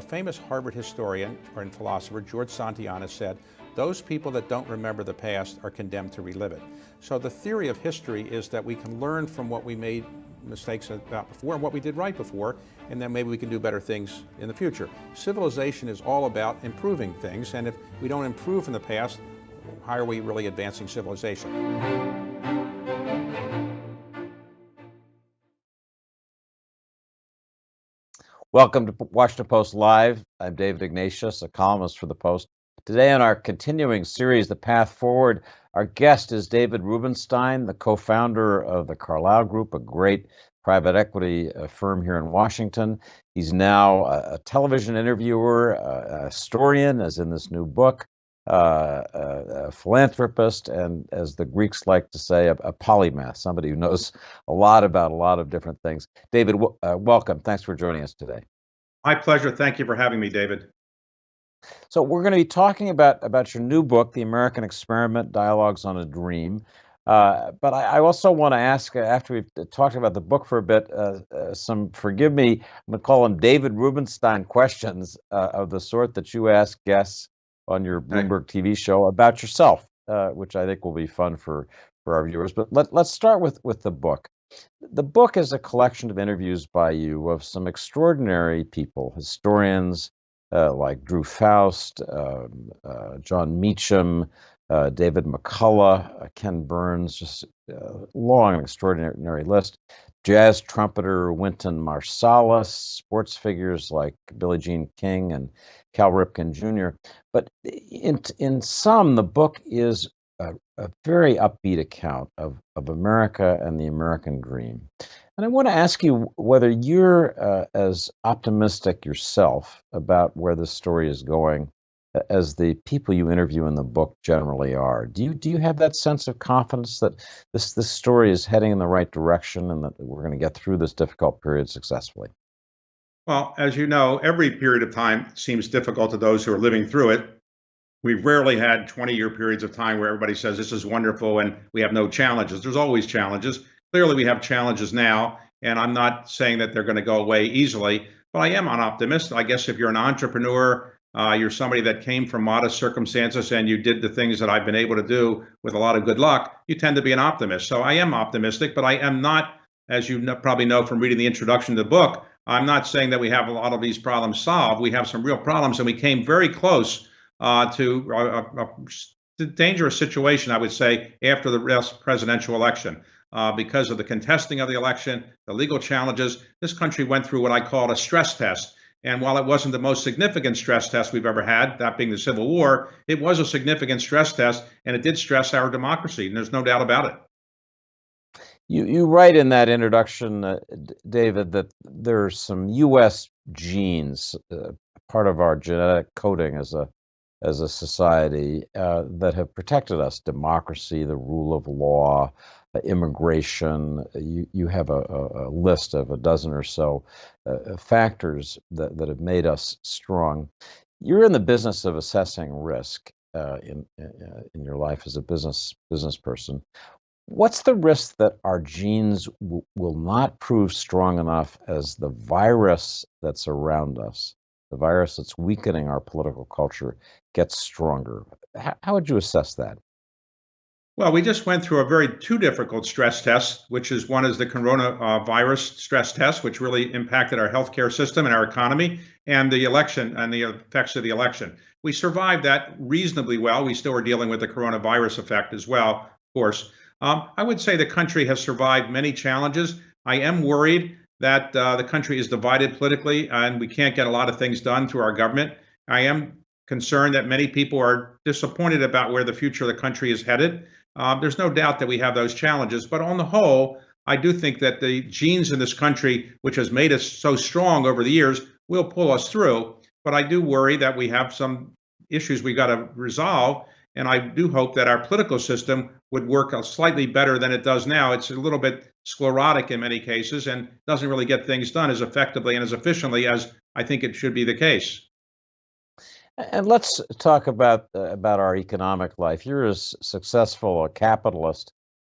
Famous Harvard historian and philosopher George Santayana said, those people that don't remember the past are condemned to relive it. So the theory of history is that we can learn from what we made mistakes about before and what we did right before, and then maybe we can do better things in the future. Civilization is all about improving things, and if we don't improve from the past, how are we really advancing civilization? Welcome to Washington Post Live. I'm David Ignatius, a columnist for the Post. Today on our continuing series, The Path Forward, our guest is David Rubenstein, the co-founder of the Carlyle Group, a great private equity firm here in Washington. He's now a television interviewer, a historian, as in this new book, a philanthropist, and as the Greeks like to say, a polymath, somebody who knows a lot about a lot of different things. David, welcome. Thanks for joining us today. My pleasure. Thank you for having me, David. So we're going to be talking about your new book, The American Experiment, Dialogues on a Dream. But I also want to ask, after we've talked about the book for a bit, some, forgive me, I'm going to call them David Rubenstein questions of the sort that you ask guests on your Bloomberg TV show about yourself, which I think will be fun for our viewers. But let's start with the book. The book is a collection of interviews by you of some extraordinary people, historians like Drew Faust, John Meacham, David McCullough, Ken Burns, just a long and extraordinary list. Jazz trumpeter Wynton Marsalis, sports figures like Billie Jean King and Cal Ripken Jr. But in sum, the book is a very upbeat account of America and the American dream. And I want to ask you whether you're as optimistic yourself about where this story is going as the people you interview in the book generally are. Do you have that sense of confidence that this story is heading in the right direction and that we're going to get through this difficult period successfully? Well, as you know, every period of time seems difficult to those who are living through it. We've rarely had 20-year periods of time where everybody says this is wonderful and we have no challenges. There's always challenges. Clearly, we have challenges now, and I'm not saying that they're going to go away easily, but I am an optimist. I guess if you're an entrepreneur, you're somebody that came from modest circumstances and you did the things that I've been able to do with a lot of good luck, you tend to be an optimist. So I am optimistic, but I am not, as you probably know from reading the introduction to the book, I'm not saying that we have a lot of these problems solved. We have some real problems, and we came very close to a dangerous situation, I would say, after the presidential election. Because of the contesting of the election, the legal challenges, this country went through what I call a stress test. And while it wasn't the most significant stress test we've ever had, that being the Civil War, it was a significant stress test, and it did stress our democracy, and there's no doubt about it. You write in that introduction, David, that there's some U.S. genes, part of our genetic coding as a society, that have protected us: democracy, the rule of law, immigration. You have a list of a dozen or so factors that have made us strong. You're in the business of assessing risk in your life as a business person. What's the risk that our genes will not prove strong enough as the virus that's around us, the virus that's weakening our political culture, gets stronger? How would you assess that? Well, we just went through a very two difficult stress tests, which is one is the coronavirus stress test, which really impacted our healthcare system and our economy, and the election and the effects of the election. We survived that reasonably well. We still are dealing with the coronavirus effect as well, of course. I would say the country has survived many challenges. I am worried that the country is divided politically and we can't get a lot of things done through our government. I am concerned that many people are disappointed about where the future of the country is headed. There's no doubt that we have those challenges, but on the whole, I do think that the genes in this country, which has made us so strong over the years, will pull us through. But I do worry that we have some issues we got to resolve. And I do hope that our political system would work slightly better than it does now. It's a little bit sclerotic in many cases and doesn't really get things done as effectively and as efficiently as I think it should be the case. And let's talk about our economic life. You're as successful a capitalist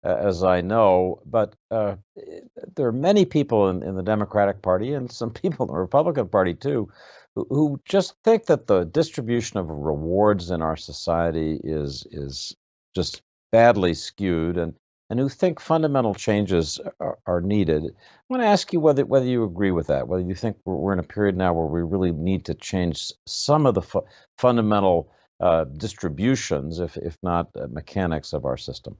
as I know, but there are many people in the Democratic Party and some people in the Republican Party too, who just think that the distribution of rewards in our society is just badly skewed, and who think fundamental changes are needed. I want to ask you whether you agree with that, whether you think we're in a period now where we really need to change some of the fundamental distributions, if not mechanics of our system.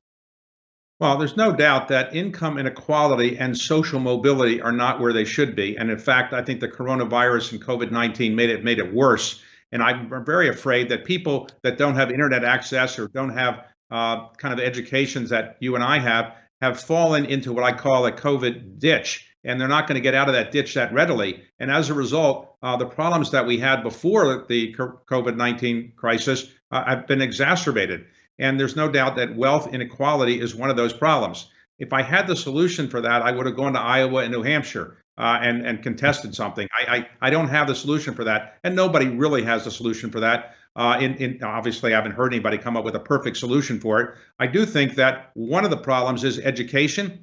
Well, there's no doubt that income inequality and social mobility are not where they should be. And in fact, I think the coronavirus and COVID-19 made it worse. And I'm very afraid that people that don't have internet access or don't have kind of educations that you and I have fallen into what I call a COVID ditch. And they're not going to get out of that ditch that readily. And as a result, the problems that we had before the COVID-19 crisis have been exacerbated. And there's no doubt that wealth inequality is one of those problems. If I had the solution for that, I would have gone to Iowa and New Hampshire and contested something. I don't have the solution for that, and nobody really has the solution for that. Obviously, I haven't heard anybody come up with a perfect solution for it. I do think that one of the problems is education.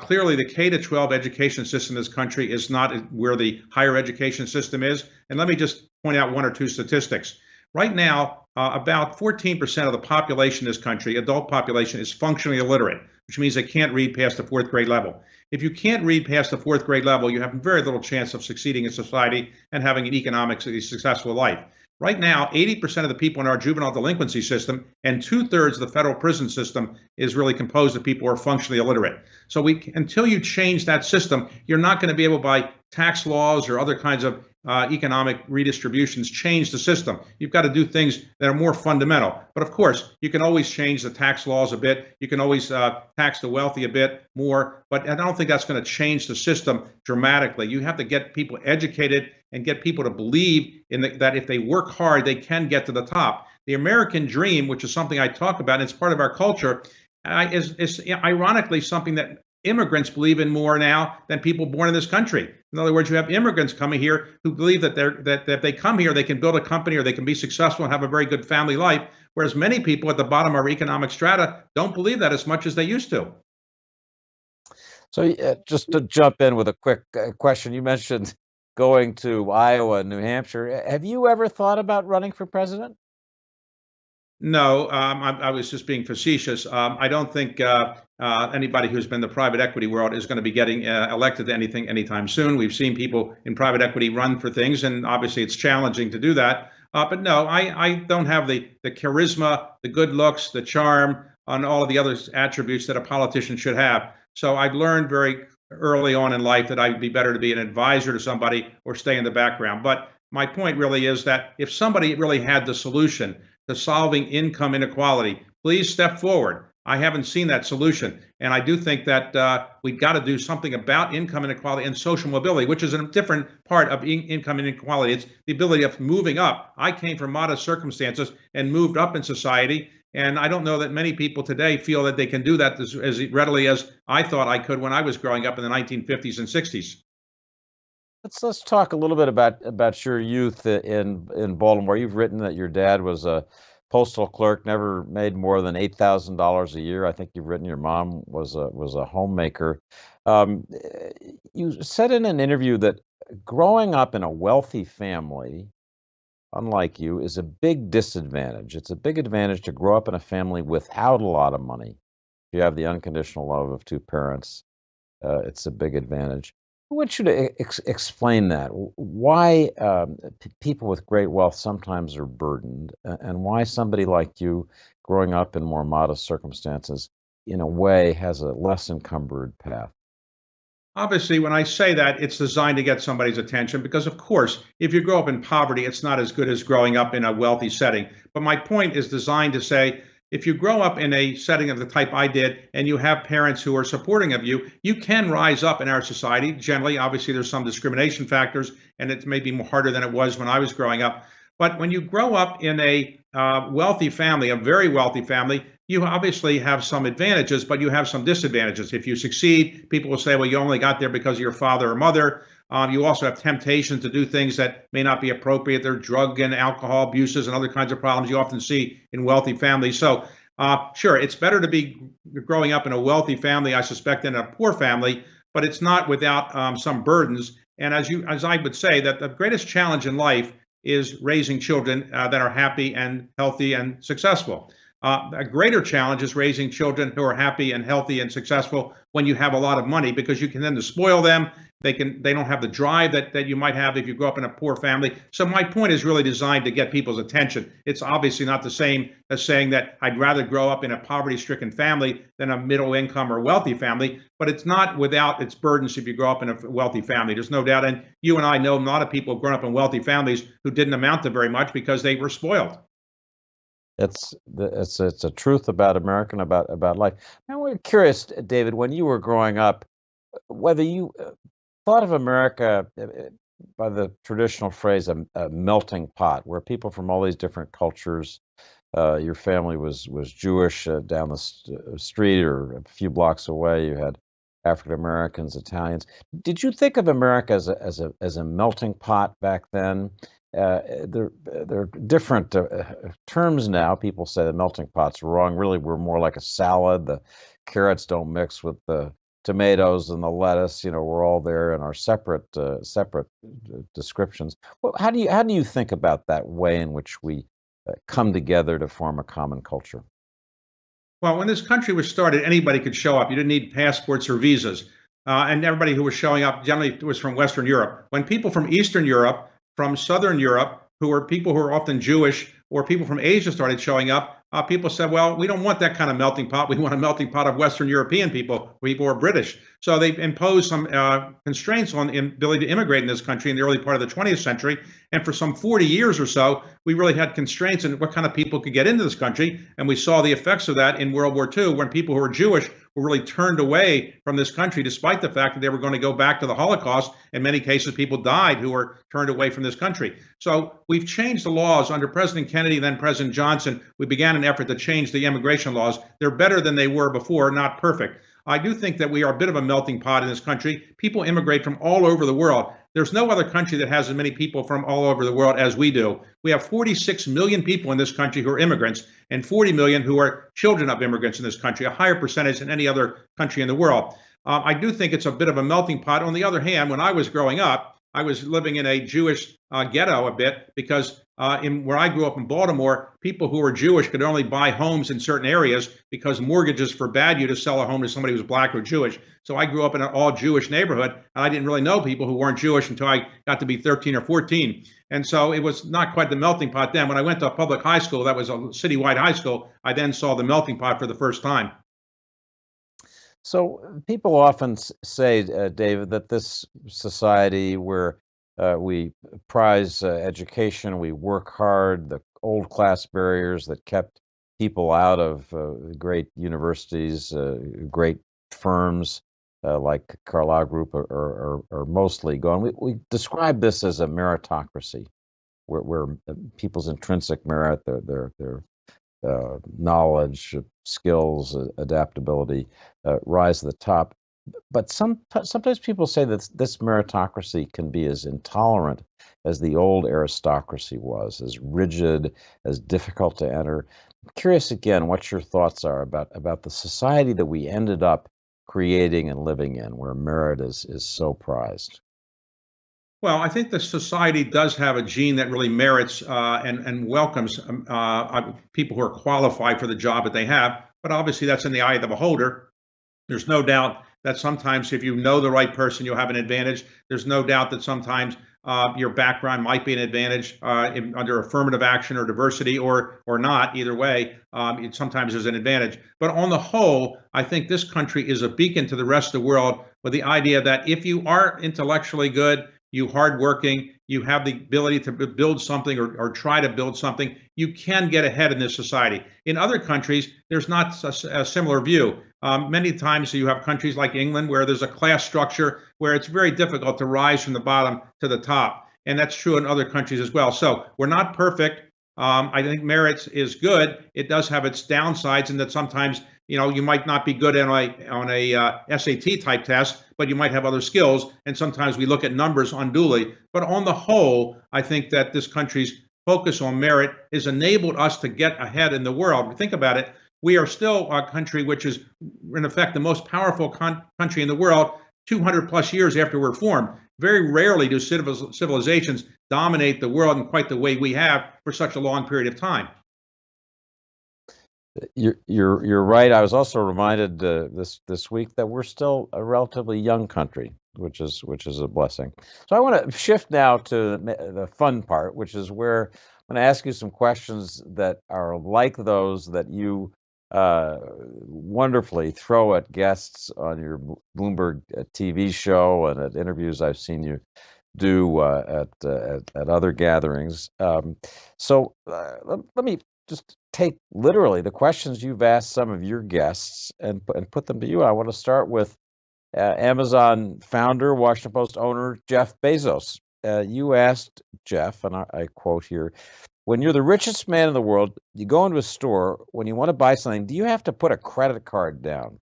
Clearly, the K-12 education system in this country is not where the higher education system is. And let me just point out one or two statistics. Right now, about 14% of the population in this country, adult population, is functionally illiterate, which means they can't read past the fourth grade level. If you can't read past the fourth grade level, you have very little chance of succeeding in society and having an economically successful life. Right now, 80% of the people in our juvenile delinquency system and 2/3 of the federal prison system is really composed of people who are functionally illiterate. So until you change that system, you're not going to be able, by tax laws or other kinds of economic redistributions, change the system. You've got to do things that are more fundamental. But of course, you can always change the tax laws a bit. You can always tax the wealthy a bit more. But I don't think that's going to change the system dramatically. You have to get people educated and get people to believe that if they work hard, they can get to the top. The American dream, which is something I talk about, and it's part of our culture, is ironically something that immigrants believe in more now than people born in this country. In other words, you have immigrants coming here who believe that if they come here, they can build a company or they can be successful and have a very good family life, whereas many people at the bottom of our economic strata don't believe that as much as they used to. So just to jump in with a quick question, you mentioned going to Iowa and New Hampshire. Have you ever thought about running for president? No, I was just being facetious. I don't think anybody who's been in the private equity world is going to be getting elected to anything anytime soon. We've seen people in private equity run for things, and obviously it's challenging to do that. But no, I don't have the charisma, the good looks, the charm, and all of the other attributes that a politician should have. So I've learned very early on in life that I'd be better to be an advisor to somebody or stay in the background. But my point really is that if somebody really had the solution to solving income inequality, please step forward. I haven't seen that solution. And I do think that we've got to do something about income inequality and social mobility, which is a different part of income inequality. It's the ability of moving up. I came from modest circumstances and moved up in society. And I don't know that many people today feel that they can do that as readily as I thought I could when I was growing up in the 1950s and 60s. Let's talk a little bit about your youth in Baltimore. You've written that your dad was a postal clerk, never made more than $8,000 a year. I think you've written your mom was a homemaker. You said in an interview that growing up in a wealthy family, unlike you, is a big disadvantage. It's a big advantage to grow up in a family without a lot of money. If you have the unconditional love of two parents, it's a big advantage. I want you to explain that, why people with great wealth sometimes are burdened, and why somebody like you, growing up in more modest circumstances, in a way, has a less encumbered path. Obviously, when I say that, it's designed to get somebody's attention because, of course, if you grow up in poverty, it's not as good as growing up in a wealthy setting. But my point is designed to say, if you grow up in a setting of the type I did and you have parents who are supporting of you, you can rise up in our society. Generally, obviously, there's some discrimination factors, and it may be more harder than it was when I was growing up. But when you grow up in a wealthy family, a very wealthy family, you obviously have some advantages, but you have some disadvantages. If you succeed, people will say, well, you only got there because of your father or mother. You also have temptations to do things that may not be appropriate. There are drug and alcohol abuses and other kinds of problems you often see in wealthy families. So, sure, it's better to be growing up in a wealthy family, I suspect, than a poor family, but it's not without some burdens. And as I would say, that the greatest challenge in life is raising children that are happy and healthy and successful. A greater challenge is raising children who are happy and healthy and successful when you have a lot of money, because you can then spoil them. They don't have the drive that you might have if you grow up in a poor family. So my point is really designed to get people's attention. It's obviously not the same as saying that I'd rather grow up in a poverty-stricken family than a middle income or wealthy family, but it's not without its burdens if you grow up in a wealthy family. There's no doubt. And you and I know a lot of people who've grown up in wealthy families who didn't amount to very much because they were spoiled. It's a truth about American about life. Now we're curious, David, when you were growing up, whether you thought of America by the traditional phrase a melting pot, where people from all these different cultures. Your family was Jewish down the street or a few blocks away. You had African Americans, Italians. Did you think of America as a melting pot back then? There are different terms now. People say the melting pot's wrong. Really, we're more like a salad. The carrots don't mix with the tomatoes and the lettuce. We're all there in our separate descriptions. Well, how do you think about that way in which we come together to form a common culture? Well, when this country was started, anybody could show up. You didn't need passports or visas. And everybody who was showing up generally was from Western Europe. When people from Eastern Europe, from Southern Europe, who were people who were often Jewish, or people from Asia started showing up, people said, well, we don't want that kind of melting pot. We want a melting pot of Western European people who are British. So they imposed some constraints on the ability to immigrate in this country in the early part of the 20th century. And for some 40 years or so, we really had constraints on what kind of people could get into this country. And we saw the effects of that in World War II, when people who were Jewish were really turned away from this country, despite the fact that they were going to go back to the Holocaust. In many cases, people died who were turned away from this country. So we've changed the laws under President Kennedy, then President Johnson. We began an effort to change the immigration laws. They're better than they were before, not perfect. I do think that we are a bit of a melting pot in this country. People immigrate from all over the world. There's no other country that has as many people from all over the world as we do. We have 46 million people in this country who are immigrants, and 40 million who are children of immigrants in this country, a higher percentage than any other country in the world. I do think it's a bit of a melting pot. On the other hand, when I was growing up, I was living in a Jewish ghetto a bit, because where I grew up in Baltimore, people who were Jewish could only buy homes in certain areas because mortgages forbade you to sell a home to somebody who was black or Jewish. So I grew up in an all Jewish neighborhood, and I didn't really know people who weren't Jewish until I got to be 13 or 14. And so it was not quite the melting pot then. When I went to a public high school, that was a citywide high school, I then saw the melting pot for the first time. So people often say, David, that this society where we prize education, we work hard, the old class barriers that kept people out of great universities, great firms like Carlyle Group are mostly gone. We describe this as a meritocracy, where people's intrinsic merit, their knowledge, skills, adaptability rise to the top. But sometimes people say that this meritocracy can be as intolerant as the old aristocracy was, as rigid, as difficult to enter. I'm curious again what your thoughts are about the society that we ended up creating and living in, where merit is so prized. Well, I think the society does have a gene that really merits and welcomes people who are qualified for the job that they have. But obviously, that's in the eye of the beholder. There's no doubt that sometimes if you know the right person, you'll have an advantage. There's no doubt that sometimes your background might be an advantage under affirmative action or diversity, or not. Either way, sometimes there's an advantage. But on the whole, I think this country is a beacon to the rest of the world with the idea that if you are intellectually good, you hardworking, you have the ability to build something or try to build something, you can get ahead in this society. In other countries, there's not a similar view. Many times you have countries like England where there's a class structure where it's very difficult to rise from the bottom to the top. And that's true in other countries as well. So we're not perfect. I think merit is good. It does have its downsides, in that sometimes you might not be good on a SAT type test, but you might have other skills. And sometimes we look at numbers unduly. But on the whole, I think that this country's focus on merit has enabled us to get ahead in the world. Think about it. We are still a country which is, in effect, the most powerful country in the world 200 plus years after we're formed. Very rarely do civilizations dominate the world in quite the way we have for such a long period of time. You're right. I was also reminded this week that we're still a relatively young country, which is a blessing. So I want to shift now to the fun part, which is where I'm going to ask you some questions that are like those that you wonderfully throw at guests on your Bloomberg TV show and at interviews I've seen you do at other gatherings. So let me just take literally the questions you've asked some of your guests and put them to you. I want to start with Amazon founder, Washington Post owner, Jeff Bezos. You asked Jeff, and I quote here, "When you're the richest man in the world, you go into a store, when you want to buy something, do you have to put a credit card down?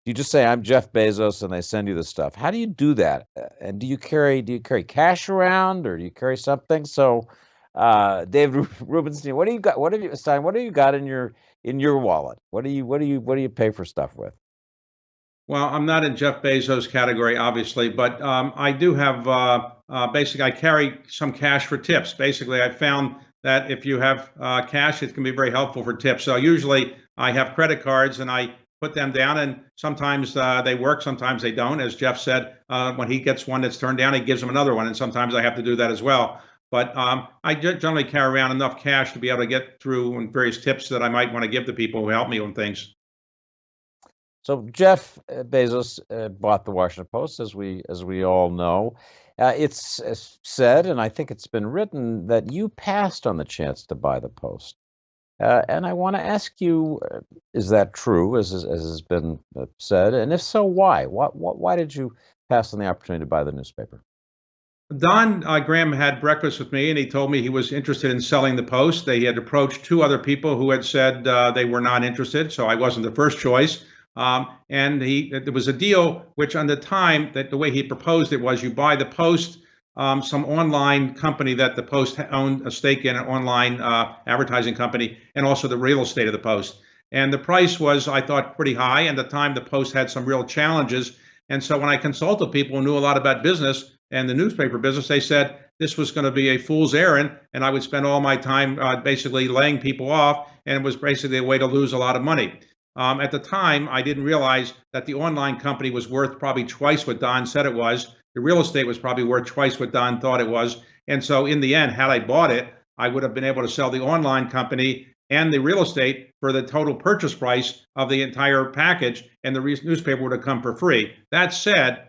You just say, 'I'm Jeff Bezos,' and they send you the stuff. How do you do that? And do you carry cash around, or do you carry something?" So, David Rubenstein, what do you got? What have you got in your wallet? What do you pay for stuff with? Well, I'm not in Jeff Bezos' category, obviously, but I do have basically, I carry some cash for tips. Basically, I found that if you have cash, it can be very helpful for tips. So usually I have credit cards and I put them down, and sometimes they work, sometimes they don't. As Jeff said, when he gets one that's turned down, he gives them another one, and sometimes I have to do that as well. But I generally carry around enough cash to be able to get through various tips that I might want to give to people who help me on things. So Jeff Bezos bought the Washington Post, as we all know. It's said, and I think it's been written, that you passed on the chance to buy the Post. And I want to ask you, is that true, as has been said? And if so, why? Why did you pass on the opportunity to buy the newspaper? Don Graham had breakfast with me, and he told me he was interested in selling the Post. They had approached two other people who had said they were not interested, so I wasn't the first choice. And there was a deal which, on the time, that the way he proposed it was, you buy the Post, some online company that the Post owned a stake in, an online advertising company, and also the real estate of the Post. And the price was, I thought, pretty high. And at the time, the Post had some real challenges. And so when I consulted people who knew a lot about business and the newspaper business, they said this was going to be a fool's errand, and I would spend all my time basically laying people off, and it was basically a way to lose a lot of money. At the time, I didn't realize that the online company was worth probably twice what Don said it was. The real estate was probably worth twice what Don thought it was. And so in the end, had I bought it, I would have been able to sell the online company and the real estate for the total purchase price of the entire package, and the newspaper would have come for free. That said,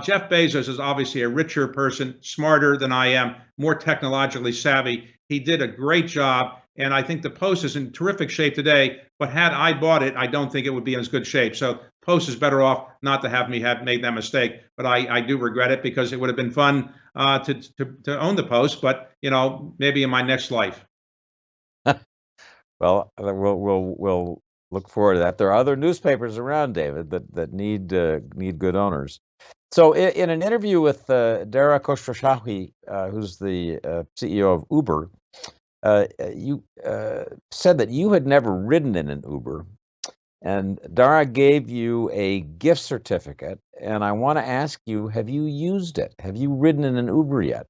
Jeff Bezos is obviously a richer person, smarter than I am, more technologically savvy. He did a great job, and I think the Post is in terrific shape today. But had I bought it, I don't think it would be in as good shape. So Post is better off not to have me have made that mistake. But I do regret it, because it would have been fun to own the Post. But maybe in my next life. Well, we'll look forward to that. There are other newspapers around, David, that need good owners. So in an interview with Dara Khosrowshahi, who's the CEO of Uber, you said that you had never ridden in an Uber, and Dara gave you a gift certificate. And I want to ask you, have you used it? Have you ridden in an Uber yet?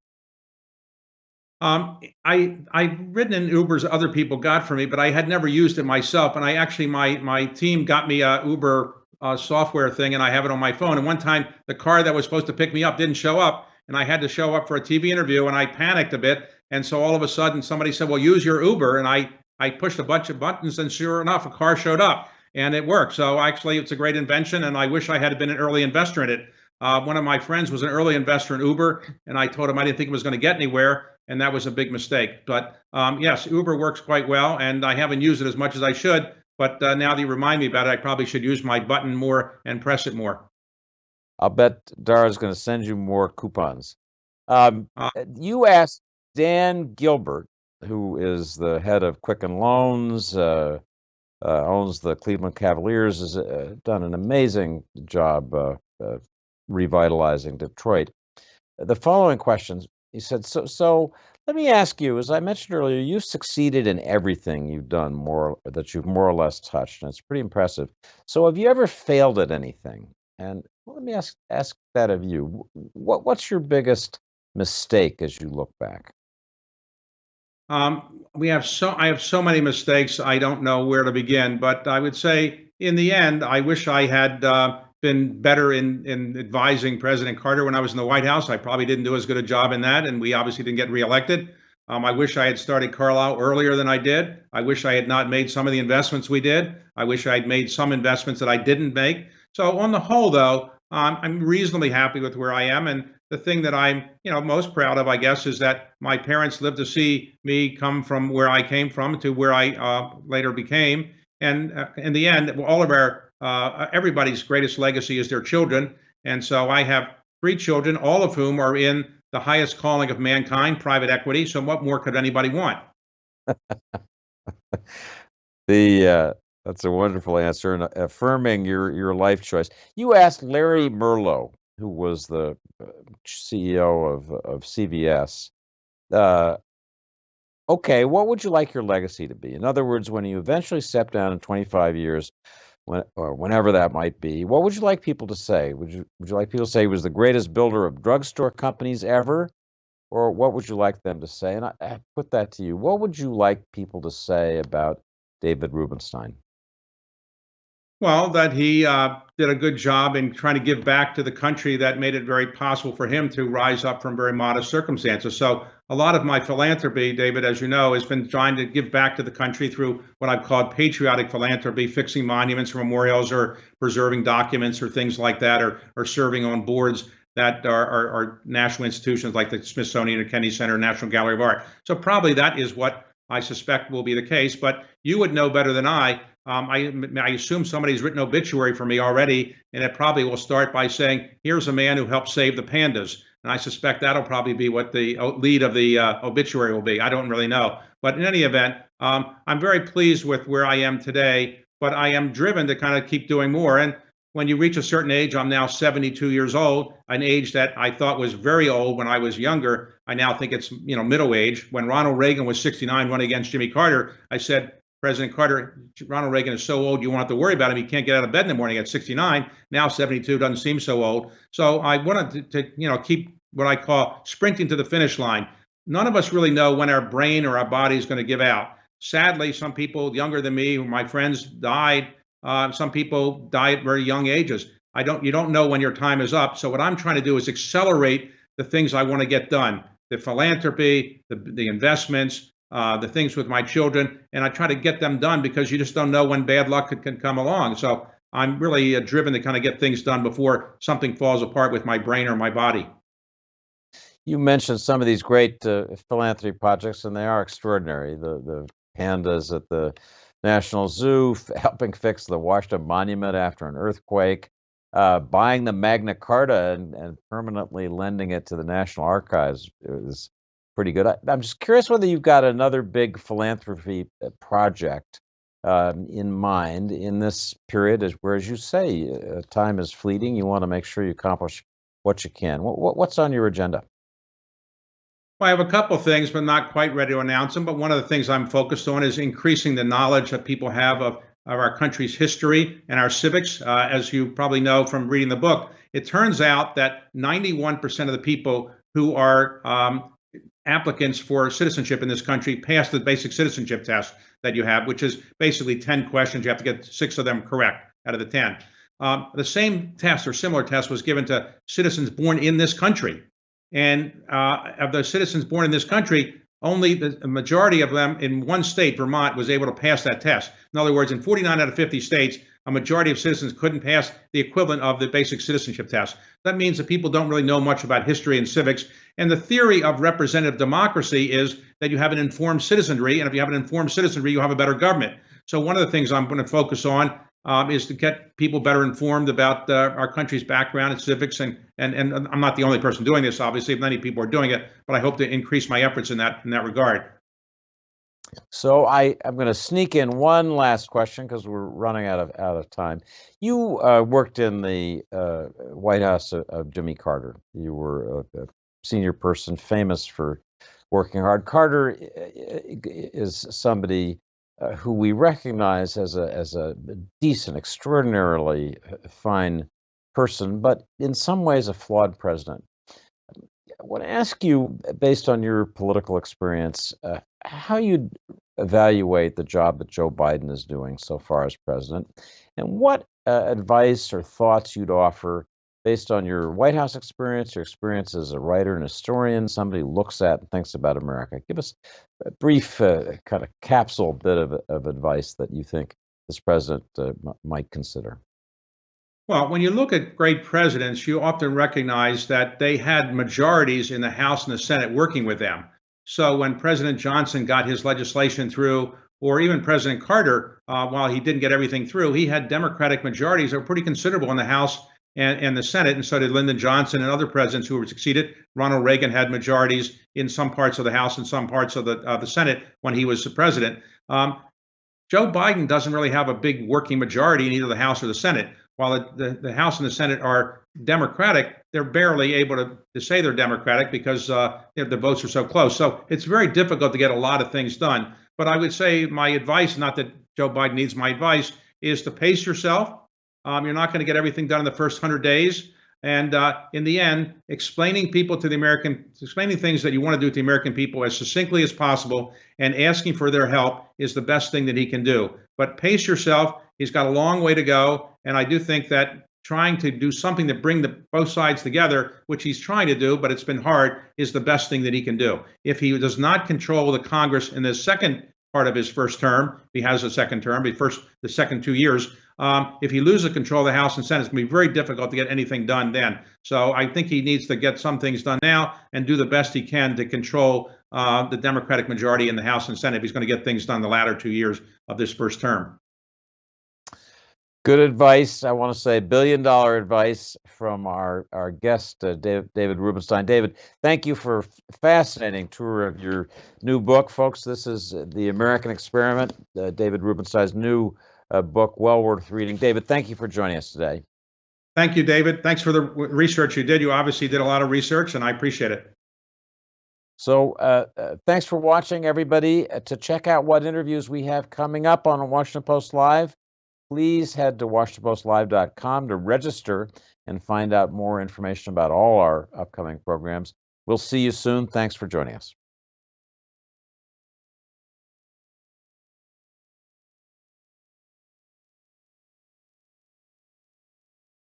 I've ridden in Ubers other people got for me, but I had never used it myself. And I actually, my team got me a Uber software thing, and I have it on my phone. And one time, the car that was supposed to pick me up didn't show up, and I had to show up for a TV interview, and I panicked a bit. And so all of a sudden, somebody said, "Well, use your Uber," and I pushed a bunch of buttons, and sure enough, a car showed up, and it worked. So actually, it's a great invention, and I wish I had been an early investor in it. One of my friends was an early investor in Uber, and I told him I didn't think it was going to get anywhere, and that was a big mistake. But yes, Uber works quite well, and I haven't used it as much as I should. But now that you remind me about it, I probably should use my button more and press it more. I'll bet Dara's going to send you more coupons. Uh, You asked Dan Gilbert, who is the head of Quicken Loans, owns the Cleveland Cavaliers, has done an amazing job revitalizing Detroit. The following questions, he said, so let me ask you, as I mentioned earlier, you've succeeded in everything you've done that you've more or less touched, and it's pretty impressive. So have you ever failed at anything? And let me ask that of you. What's your biggest mistake as you look back? I have so many mistakes. I don't know where to begin, but I would say in the end, I wish I had been better in advising President Carter when I was in the White House. I probably didn't do as good a job in that, and we obviously didn't get reelected. I wish I had started Carlyle earlier than I did. I wish I had not made some of the investments we did. I wish I had made some investments that I didn't make. So on the whole, though, I'm reasonably happy with where I am. And the thing that I'm, most proud of, I guess, is that my parents lived to see me come from where I came from to where I later became. And in the end, all of everybody's greatest legacy is their children. And so I have 3 children, all of whom are in the highest calling of mankind, private equity. So what more could anybody want? That's a wonderful answer and affirming your life choice. You asked Larry Merlo, who was the CEO of CVS, okay, what would you like your legacy to be? In other words, when you eventually step down in 25 years, or whenever that might be, what would you like people to say? Would you like people to say he was the greatest builder of drugstore companies ever? Or what would you like them to say? And I put that to you. What would you like people to say about David Rubenstein? Well, that he did a good job in trying to give back to the country that made it very possible for him to rise up from very modest circumstances. So a lot of my philanthropy, David, as you know, has been trying to give back to the country through what I've called patriotic philanthropy, fixing monuments or memorials or preserving documents or things like that, or serving on boards that are national institutions like the Smithsonian or Kennedy Center, National Gallery of Art. So probably that is what I suspect will be the case, but you would know better than I. I assume somebody's written obituary for me already, and it probably will start by saying, here's a man who helped save the pandas. And I suspect that'll probably be what the lead of the obituary will be. I don't really know. But in any event, I'm very pleased with where I am today, but I am driven to kind of keep doing more. And when you reach a certain age, I'm now 72 years old, an age that I thought was very old when I was younger. I now think it's, middle age. When Ronald Reagan was 69 running against Jimmy Carter, I said, President Carter, Ronald Reagan is so old you won't have to worry about him. He can't get out of bed in the morning at 69. Now 72 doesn't seem so old. So I wanted to keep what I call sprinting to the finish line. None of us really know when our brain or our body is going to give out. Sadly, some people younger than me, my friends, died. Some people die at very young ages. You don't know when your time is up. So what I'm trying to do is accelerate the things I want to get done: the philanthropy, the investments, the things with my children, and I try to get them done because you just don't know when bad luck can come along. So I'm really driven to kind of get things done before something falls apart with my brain or my body. You mentioned some of these great philanthropy projects, and they are extraordinary. The pandas at the National Zoo, helping fix the washed up monument after an earthquake, buying the Magna Carta and permanently lending it to the National Archives is pretty good. I'm just curious whether you've got another big philanthropy project in mind in this period, as you say, time is fleeting. You want to make sure you accomplish what you can. What's on your agenda? Well, I have a couple of things, but not quite ready to announce them. But one of the things I'm focused on is increasing the knowledge that people have of our country's history and our civics. As you probably know from reading the book, it turns out that 91% of the people who are applicants for citizenship in this country pass the basic citizenship test that you have, which is basically 10 questions. You have to get 6 of them correct out of the 10. The same test or similar test was given to citizens born in this country. And of the citizens born in this country, only the majority of them in one state, Vermont, was able to pass that test. In other words, in 49 out of 50 states, a majority of citizens couldn't pass the equivalent of the basic citizenship test. That means that people don't really know much about history and civics. And the theory of representative democracy is that you have an informed citizenry, and if you have an informed citizenry, you have a better government. So one of the things I'm going to focus on is to get people better informed about our country's background and civics. And I'm not the only person doing this, obviously. Many people are doing it, but I hope to increase my efforts in that regard. So I'm going to sneak in one last question because we're running out of time. You worked in the White House of Jimmy Carter. You were a senior person famous for working hard. Carter is somebody who we recognize as a decent, extraordinarily fine person, but in some ways a flawed president. I want to ask you, based on your political experience, how you'd evaluate the job that Joe Biden is doing so far as president, and what advice or thoughts you'd offer based on your White House experience, your experience as a writer and historian, somebody who looks at and thinks about America. Give us a brief kind of capsule bit of advice that you think this president might consider. Well, when you look at great presidents, you often recognize that they had majorities in the House and the Senate working with them. So when President Johnson got his legislation through, or even President Carter, while he didn't get everything through, he had Democratic majorities that were pretty considerable in the House and the Senate, and so did Lyndon Johnson and other presidents who were succeeded. Ronald Reagan had majorities in some parts of the House and some parts of the Senate when he was the president. Joe Biden doesn't really have a big working majority in either the House or the Senate. While the House and the Senate are Democratic, they're barely able to say they're Democratic because the votes are so close. So it's very difficult to get a lot of things done. But I would say my advice, not that Joe Biden needs my advice, is to pace yourself. You're not going to get everything done in the first 100 days. And in the end, explaining things that you want to do to the American people as succinctly as possible and asking for their help is the best thing that he can do. But pace yourself. He's got a long way to go. And I do think that trying to do something to bring both sides together, which he's trying to do, but it's been hard, is the best thing that he can do. If he does not control the Congress in the second part of his first term, he has a second term, the second 2 years, if he loses control of the House and Senate, it's going to be very difficult to get anything done then. So I think he needs to get some things done now and do the best he can to control the Democratic majority in the House and Senate if he's going to get things done the latter 2 years of this first term. Good advice. I want to say $1 billion advice from our guest, David Rubenstein. David, thank you for a fascinating tour of your new book, folks. This is The American Experiment, David Rubenstein's new book, well worth reading. David, thank you for joining us today. Thank you, David. Thanks for the research you did. You obviously did a lot of research, and I appreciate it. So thanks for watching, everybody. To check out what interviews we have coming up on Washington Post Live, please head to WashingtonPostLive.com to register and find out more information about all our upcoming programs. We'll see you soon. Thanks for joining us.